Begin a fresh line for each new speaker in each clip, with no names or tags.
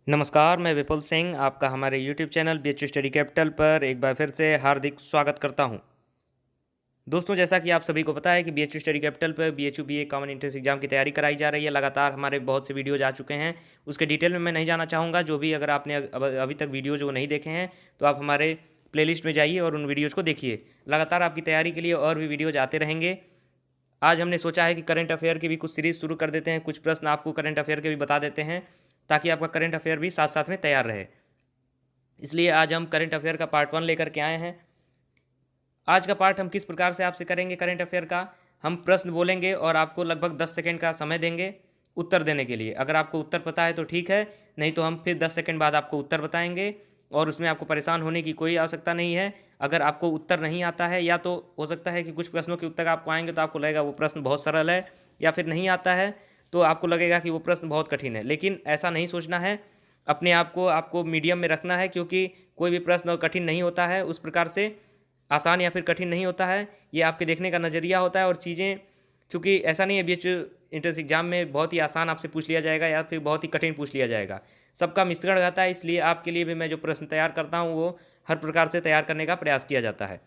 नमस्कार, मैं विपुल सिंह आपका हमारे YouTube channel BHU study capital पर एक बार फिर से हार्दिक स्वागत करता हूं। दोस्तों, जैसा कि आप सभी को पता है कि बीएचयू स्टडी कैपिटल पर BHU BA common entrance exam की तैयारी कराई जा रही है। लगातार हमारे बहुत से वीडियोज आ चुके हैं, उसके डिटेल में मैं नहीं जाना चाहूँगा। जो भी अगर आपने अभी तक वीडियो जो नहीं देखे हैं तो आप हमारे प्लेलिस्ट में जाइए और उन वीडियोज़ को देखिए। लगातार आपकी तैयारी के लिए और भी वीडियोज़ आते रहेंगे। आज हमने सोचा है कि करंट अफेयर की भी कुछ सीरीज़ शुरू कर देते हैं, कुछ प्रश्न आपको करंट अफेयर के भी बता देते हैं ताकि आपका करंट अफेयर भी साथ साथ में तैयार रहे। इसलिए आज हम करंट अफेयर का पार्ट 1 लेकर के आए हैं। आज का पार्ट हम किस प्रकार से आपसे करेंगे करंट अफेयर का, हम प्रश्न बोलेंगे और आपको लगभग 10 सेकंड का समय देंगे उत्तर देने के लिए। अगर आपको उत्तर पता है तो ठीक है, नहीं तो हम फिर 10 सेकंड बाद आपको उत्तर बताएंगे और उसमें आपको परेशान होने की कोई आवश्यकता नहीं है। अगर आपको उत्तर नहीं आता है, या तो हो सकता है कि कुछ प्रश्नों के उत्तर आपको आएंगे तो आपको लगेगा वो प्रश्न बहुत सरल है, या फिर नहीं आता है तो आपको लगेगा कि वो प्रश्न बहुत कठिन है। लेकिन ऐसा नहीं सोचना है, अपने आप को आपको मीडियम में रखना है, क्योंकि कोई भी प्रश्न कठिन नहीं होता है उस प्रकार से, आसान या फिर कठिन नहीं होता है। ये आपके देखने का नज़रिया होता है। और चीज़ें, चूँकि ऐसा नहीं है बीएचयू एंट्रेंस एग्जाम में बहुत ही आसान आपसे पूछ लिया जाएगा या फिर बहुत ही कठिन पूछ लिया जाएगा, सबका मिश्रण रहता है। इसलिए आपके लिए भी मैं जो प्रश्न तैयार करता हूँ वो हर प्रकार से तैयार करने का प्रयास किया जाता है।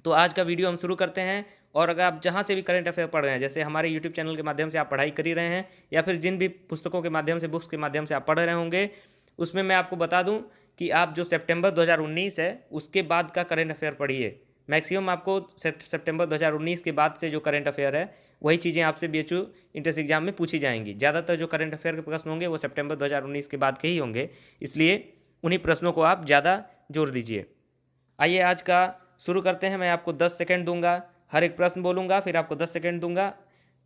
तो आज का वीडियो हम शुरू करते हैं। और अगर आप जहाँ से भी करंट अफेयर पढ़ रहे हैं, जैसे हमारे यूट्यूब चैनल के माध्यम से आप पढ़ाई कर ही रहे हैं, या फिर जिन भी पुस्तकों के माध्यम से, बुक्स के माध्यम से आप पढ़ रहे होंगे, उसमें मैं आपको बता दूं कि आप जो सितंबर 2019 है उसके बाद का करंट अफेयर पढ़िए। मैक्सिमम आपको सितंबर 2019 के बाद से जो करंट अफेयर है वही चीज़ें आपसे बीएचयू एंट्रेंस एग्जाम में पूछी जाएंगी। ज़्यादातर जो करंट अफेयर के प्रश्न होंगे वो सितंबर 2019 के बाद के ही होंगे, इसलिए उन्हीं प्रश्नों को आप ज़्यादा जोर दीजिए। आइए आज का शुरू करते हैं। मैं आपको 10 सेकंड दूंगा, हर एक प्रश्न बोलूँगा, फिर आपको 10 सेकंड दूंगा।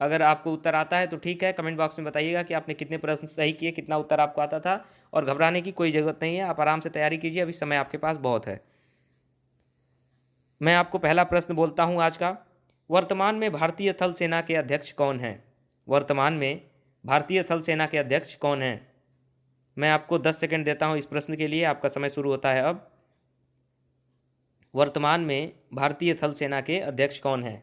अगर आपको उत्तर आता है तो ठीक है, कमेंट बॉक्स में बताइएगा कि आपने कितने प्रश्न सही किए, कितना उत्तर आपको आता था। और घबराने की कोई ज़रूरत नहीं है, आप आराम से तैयारी कीजिए, अभी समय आपके पास बहुत है। मैं आपको पहला प्रश्न बोलता हूँ आज का। वर्तमान में भारतीय थल सेना के अध्यक्ष कौन हैं? वर्तमान में भारतीय थल सेना के अध्यक्ष कौन हैं? मैं आपको 10 सेकंड देता हूँ इस प्रश्न के लिए, आपका समय शुरू होता है अब। वर्तमान में भारतीय थल सेना के अध्यक्ष कौन हैं?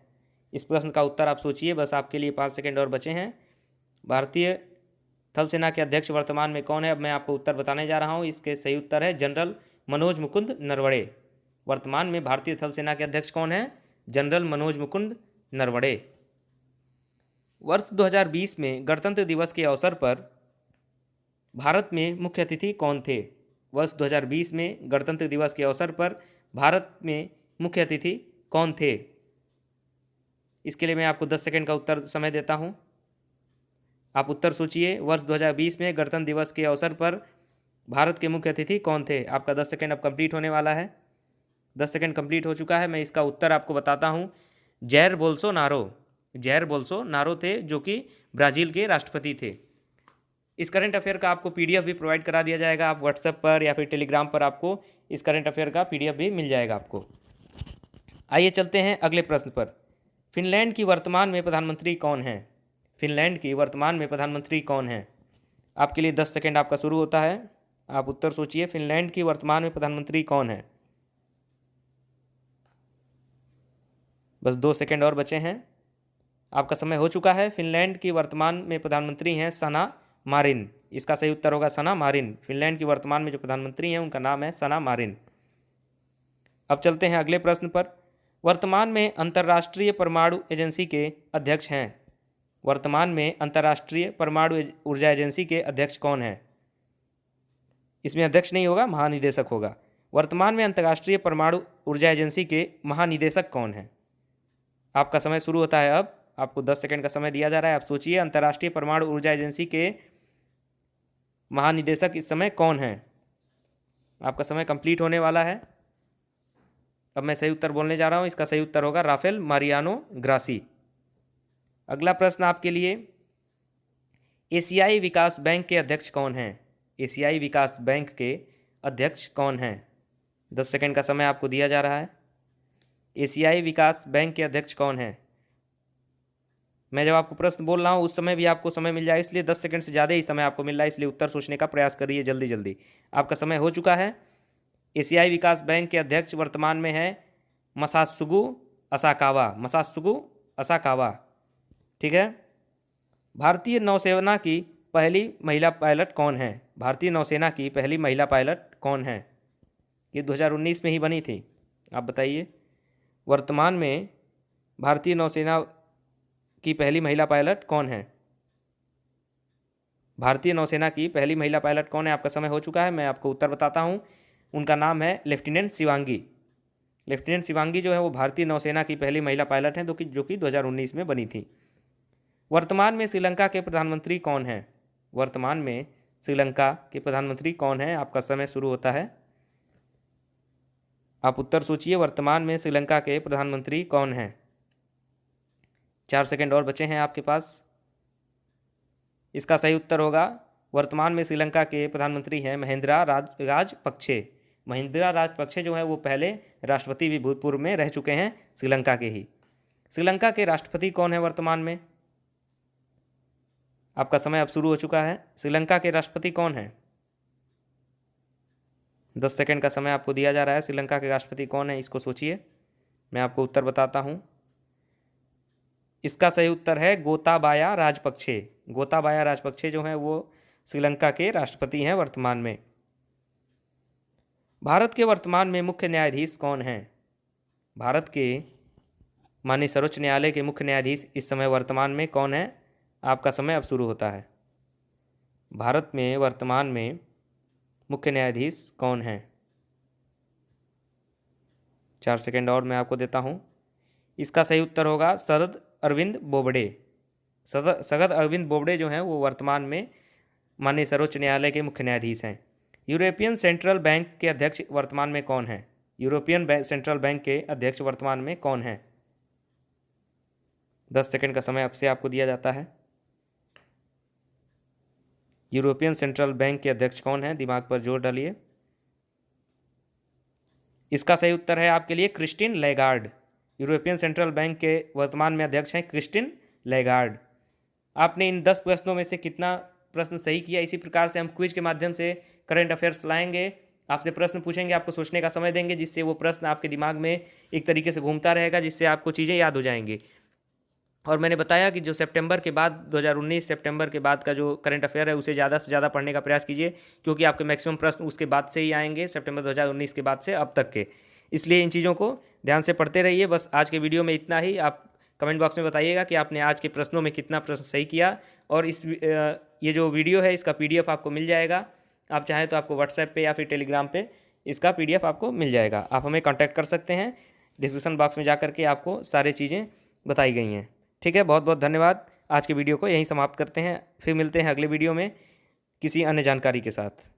इस प्रश्न का उत्तर आप सोचिए, बस आपके लिए 5 सेकंड और बचे हैं। भारतीय थल सेना के अध्यक्ष वर्तमान में कौन है? अब मैं आपको उत्तर बताने जा रहा हूँ। इसके सही उत्तर है जनरल मनोज मुकुंद नरवणे। वर्तमान में भारतीय थल सेना के अध्यक्ष कौन है? जनरल मनोज मुकुंद नरवणे। वर्ष 2020 में गणतंत्र दिवस के अवसर पर भारत में मुख्य अतिथि कौन थे? वर्ष 2020 में गणतंत्र दिवस के अवसर पर भारत में मुख्य अतिथि कौन थे? इसके लिए मैं आपको 10 सेकंड का उत्तर समय देता हूं। आप उत्तर सोचिए। वर्ष 2020 में गणतंत्र दिवस के अवसर पर भारत के मुख्य अतिथि कौन थे? आपका 10 सेकंड अब कंप्लीट होने वाला है। 10 सेकंड कंप्लीट हो चुका है। मैं इसका उत्तर आपको बताता हूं। Jair Bolsonaro. जैर बोल्सोनारो थे, जो कि ब्राज़ील के राष्ट्रपति थे। इस करंट अफेयर का आपको पीडीएफ भी प्रोवाइड करा दिया जाएगा। आप व्हाट्सएप पर या फिर टेलीग्राम पर आपको इस करंट अफेयर का पीडीएफ भी मिल जाएगा आपको। आइए चलते हैं अगले प्रश्न पर। फिनलैंड की वर्तमान में प्रधानमंत्री कौन है? फिनलैंड की वर्तमान में प्रधानमंत्री कौन है? आपके लिए 10 सेकंड आपका शुरू होता है। आप उत्तर सोचिए। फिनलैंड की वर्तमान में प्रधानमंत्री कौन है? बस 2 सेकंड और बचे हैं, आपका समय हो चुका है। फिनलैंड की वर्तमान में प्रधानमंत्री हैं सना मारिन। इसका सही उत्तर होगा सना मारिन। फिनलैंड की वर्तमान में जो प्रधानमंत्री हैं उनका नाम है सना मारिन। अब चलते हैं अगले प्रश्न पर। वर्तमान में अंतर्राष्ट्रीय परमाणु एजेंसी के अध्यक्ष हैं? वर्तमान में अंतर्राष्ट्रीय परमाणु ऊर्जा एजेंसी के अध्यक्ष कौन हैं? इसमें अध्यक्ष नहीं होगा, महानिदेशक होगा। वर्तमान में अंतर्राष्ट्रीय परमाणु ऊर्जा एजेंसी के महानिदेशक कौन हैं? आपका समय शुरू होता है अब। आपको 10 सेकंड का समय दिया जा रहा है। आप सोचिए, अंतर्राष्ट्रीय परमाणु ऊर्जा एजेंसी के महानिदेशक इस समय कौन हैं? आपका समय कंप्लीट होने वाला है। अब मैं सही उत्तर बोलने जा रहा हूँ। इसका सही उत्तर होगा राफेल मारियानो ग्रासी। अगला प्रश्न आपके लिए। एशियाई विकास बैंक के अध्यक्ष कौन हैं? एशियाई विकास बैंक के अध्यक्ष कौन हैं? 10 सेकंड का समय आपको दिया जा रहा है। एशियाई विकास बैंक के अध्यक्ष कौन हैं? मैं जब आपको प्रश्न बोल रहा हूँ उस समय भी आपको समय मिल जाए, इसलिए 10 सेकंड से ज़्यादा ही समय आपको मिल रहा है, इसलिए उत्तर सोचने का प्रयास करिए जल्दी जल्दी। आपका समय हो चुका है। एशियाई विकास बैंक के अध्यक्ष वर्तमान में है मसात्सुगु असाकावा। मसात्सुगु असाकावा, ठीक है। भारतीय नौसेना की पहली महिला पायलट कौन है? भारतीय नौसेना की पहली महिला पायलट कौन है? ये 2019 में ही बनी थी। आप बताइए। वर्तमान में भारतीय नौसेना की पहली महिला पायलट कौन है? भारतीय नौसेना की पहली महिला पायलट कौन है? आपका समय हो चुका है, मैं आपको उत्तर बताता हूँ। उनका नाम है लेफ्टिनेंट शिवांगी। लेफ्टिनेंट शिवांगी जो है वो भारतीय नौसेना की पहली महिला पायलट हैं, जो कि 2019 में बनी थी। वर्तमान में श्रीलंका के प्रधानमंत्री कौन हैं? वर्तमान में श्रीलंका के प्रधानमंत्री कौन हैं? आपका समय शुरू होता है। आप उत्तर सोचिए, वर्तमान में श्रीलंका के प्रधानमंत्री कौन हैं? 4 सेकंड और बचे हैं आपके पास। इसका सही उत्तर होगा, वर्तमान में श्रीलंका के प्रधानमंत्री हैं महिंद्रा राजपक्षे। महिंद्रा राजपक्षे जो है वो पहले राष्ट्रपति भी भूतपूर्व में रह चुके हैं श्रीलंका के ही। श्रीलंका के राष्ट्रपति कौन है वर्तमान में? आपका समय अब शुरू हो चुका है। श्रीलंका के राष्ट्रपति कौन है? 10 सेकंड का समय आपको दिया जा रहा है। श्रीलंका के राष्ट्रपति कौन है, इसको सोचिए, मैं आपको उत्तर बताता हूँ। इसका सही उत्तर है गोताबाया राजपक्षे। गोताबाया राजपक्षे जो हैं वो श्रीलंका के राष्ट्रपति हैं वर्तमान में। भारत के वर्तमान में मुख्य न्यायाधीश कौन हैं? भारत के माननीय सर्वोच्च न्यायालय के मुख्य न्यायाधीश इस समय वर्तमान में कौन है? आपका समय अब शुरू होता है। भारत में वर्तमान में मुख्य न्यायाधीश कौन हैं? 4 सेकंड और मैं आपको देता हूँ। इसका सही उत्तर होगा शरद अरविंद बोबडे। शरद अरविंद बोबडे जो हैं वो वर्तमान में माननीय सर्वोच्च न्यायालय के मुख्य न्यायाधीश हैं। यूरोपियन सेंट्रल बैंक के अध्यक्ष वर्तमान में कौन है? यूरोपियन सेंट्रल बैंक के अध्यक्ष वर्तमान में कौन है? 10 सेकंड का समय अब से आपको दिया जाता है। यूरोपियन सेंट्रल बैंक के अध्यक्ष कौन है? दिमाग पर जोर डालिए। इसका सही उत्तर है आपके लिए Christine laggard. European central bank के वर्तमान में अध्यक्ष हैं क्रिस्टीन लैगार्ड। आपने इन 10 प्रश्नों में से कितना प्रश्न सही किया? इसी प्रकार से हम क्विज के माध्यम से करंट अफेयर्स लाएंगे, आपसे प्रश्न पूछेंगे, आपको सोचने का समय देंगे, जिससे वो प्रश्न आपके दिमाग में एक तरीके से घूमता रहेगा, जिससे आपको चीज़ें याद हो जाएंगी। और मैंने बताया कि जो सितंबर के बाद 2019 सितंबर के बाद का जो करंट अफेयर है उसे ज़्यादा से ज़्यादा पढ़ने का प्रयास कीजिए, क्योंकि आपके मैक्सिमम प्रश्न उसके बाद से ही आएंगे, सितंबर 2019 के बाद से अब तक के। इसलिए इन चीज़ों को ध्यान से पढ़ते रहिए। बस आज के वीडियो में इतना ही। आप कमेंट बॉक्स में बताइएगा कि आपने आज के प्रश्नों में कितना प्रश्न सही किया। और ये जो वीडियो है इसका PDF आपको मिल जाएगा। आप चाहें तो आपको व्हाट्सएप पे या फिर टेलीग्राम पे इसका PDF आपको मिल जाएगा। आप हमें कांटेक्ट कर सकते हैं, डिस्क्रिप्शन बॉक्स में जा करके आपको सारी चीज़ें बताई गई हैं। ठीक है, बहुत बहुत धन्यवाद। आज के वीडियो को यहीं समाप्त करते हैं, फिर मिलते हैं अगले वीडियो में किसी अन्य जानकारी के साथ।